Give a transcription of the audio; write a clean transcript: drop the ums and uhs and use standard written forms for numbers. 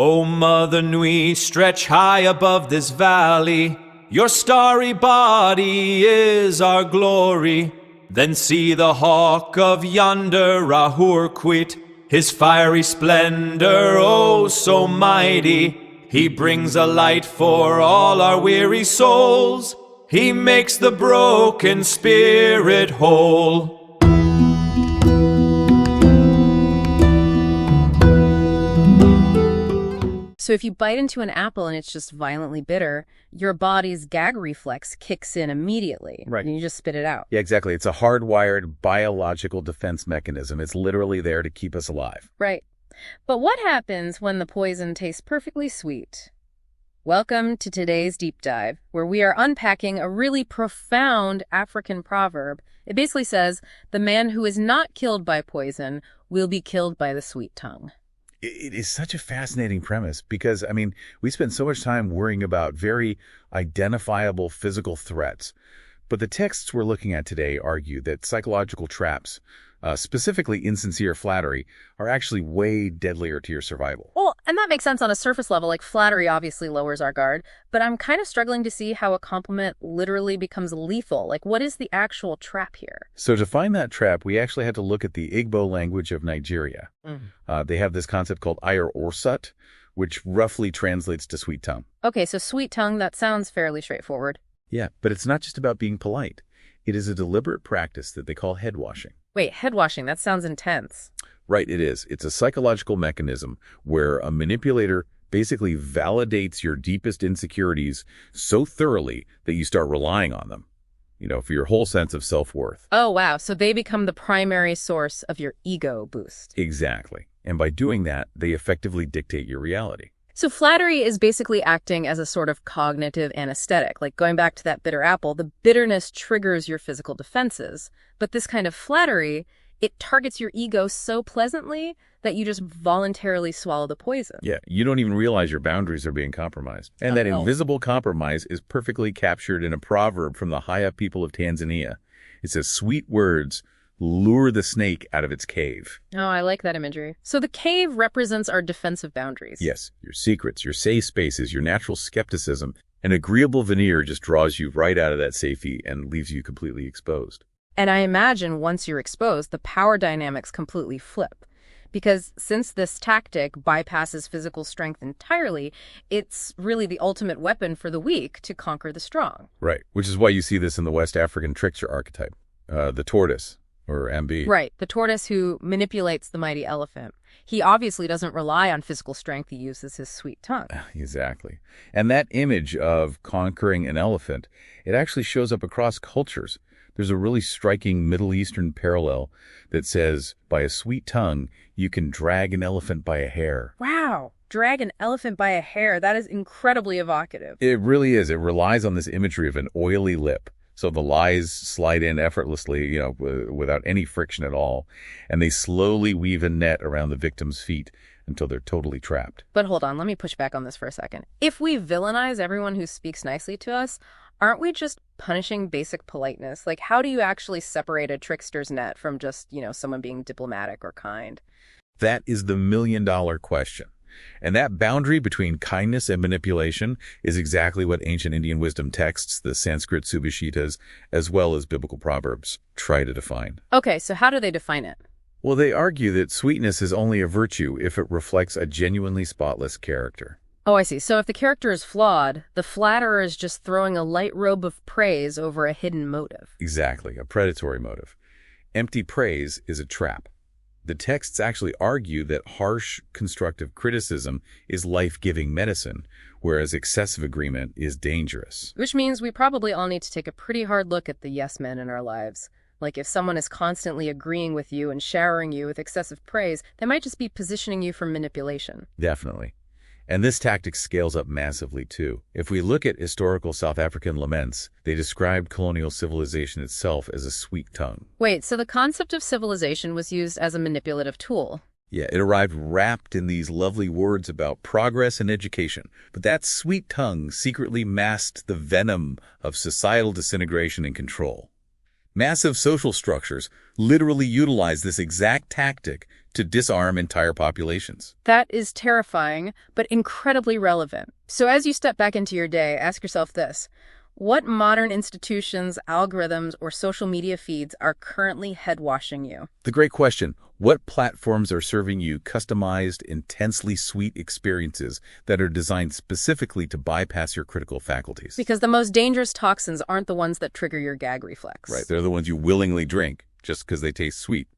O Mother Nui, stretch high above this valley. Your starry body is our glory. Then see the hawk of yonder Rahur quit, his fiery splendor, oh so mighty. He brings a light for all our weary souls. He makes the broken spirit whole. So if you bite into an apple and it's just violently bitter, your body's gag reflex kicks in immediately. Right. And you just spit it out. Yeah, exactly. It's a hardwired biological defense mechanism. It's literally there to keep us alive. Right. But what happens when the poison tastes perfectly sweet? Welcome to today's deep dive, where we are unpacking a really profound African proverb. It basically says, the man who is not killed by poison will be killed by the sweet tongue. It is such a fascinating premise because, we spend so much time worrying about very identifiable physical threats. But the texts we're looking at today argue that psychological traps, specifically insincere flattery, are actually way deadlier to your survival. Well, and that makes sense on a surface level, like flattery obviously lowers our guard, but I'm kind of struggling to see how a compliment literally becomes lethal. Like, what is the actual trap here? So to find that trap, we actually had to look at the Igbo language of Nigeria. They have this concept called Ayar Orsut, which roughly translates to sweet tongue. Okay, so sweet tongue, that sounds fairly straightforward. Yeah, but it's not just about being polite. It is a deliberate practice that they call head washing. Wait, head washing, that sounds intense. Right, it is. It's a psychological mechanism where a manipulator basically validates your deepest insecurities so thoroughly that you start relying on them, for your whole sense of self-worth. Oh, wow. So they become the primary source of your ego boost. Exactly. And by doing that, they effectively dictate your reality. So flattery is basically acting as a sort of cognitive anesthetic. Like going back to that bitter apple, the bitterness triggers your physical defenses. But this kind of flattery, it targets your ego so pleasantly that you just voluntarily swallow the poison. Yeah, you don't even realize your boundaries are being compromised. And that invisible compromise is perfectly captured in a proverb from the Haya people of Tanzania. It says, sweet words lure the snake out of its cave. Oh, I like that imagery. So the cave represents our defensive boundaries. Yes, your secrets, your safe spaces, your natural skepticism. An agreeable veneer just draws you right out of that safety and leaves you completely exposed. And I imagine once you're exposed, the power dynamics completely flip. Because since this tactic bypasses physical strength entirely, it's really the ultimate weapon for the weak to conquer the strong. Right, which is why you see this in the West African trickster archetype, the tortoise. Or MB. Right, the tortoise who manipulates the mighty elephant. He obviously doesn't rely on physical strength. He uses his sweet tongue. Exactly. And that image of conquering an elephant, it actually shows up across cultures. There's a really striking Middle Eastern parallel that says, by a sweet tongue, you can drag an elephant by a hair. Wow. Drag an elephant by a hair. That is incredibly evocative. It really is. It relies on this imagery of an oily lip. So the lies slide in effortlessly, without any friction at all. And they slowly weave a net around the victim's feet until they're totally trapped. But hold on, let me push back on this for a second. If we villainize everyone who speaks nicely to us, aren't we just punishing basic politeness? Like, how do you actually separate a trickster's net from just, someone being diplomatic or kind? That is the million-dollar question. And that boundary between kindness and manipulation is exactly what ancient Indian wisdom texts, the Sanskrit Subhashitas, as well as biblical proverbs, try to define. Okay, so how do they define it? Well, they argue that sweetness is only a virtue if it reflects a genuinely spotless character. Oh, I see. So if the character is flawed, the flatterer is just throwing a light robe of praise over a hidden motive. Exactly, a predatory motive. Empty praise is a trap. The texts actually argue that harsh, constructive criticism is life-giving medicine, whereas excessive agreement is dangerous. Which means we probably all need to take a pretty hard look at the yes men in our lives. Like if someone is constantly agreeing with you and showering you with excessive praise, they might just be positioning you for manipulation. Definitely. And this tactic scales up massively, too. If we look at historical South African laments, they described colonial civilization itself as a sweet tongue. Wait, so the concept of civilization was used as a manipulative tool? Yeah, it arrived wrapped in these lovely words about progress and education. But that sweet tongue secretly masked the venom of societal disintegration and control. Massive social structures literally utilize this exact tactic to disarm entire populations. That is terrifying, but incredibly relevant. So as you step back into your day, ask yourself this. What modern institutions, algorithms, or social media feeds are currently head-washing you? The great question, what platforms are serving you customized, intensely sweet experiences that are designed specifically to bypass your critical faculties? Because the most dangerous toxins aren't the ones that trigger your gag reflex. Right, they're the ones you willingly drink just because they taste sweet.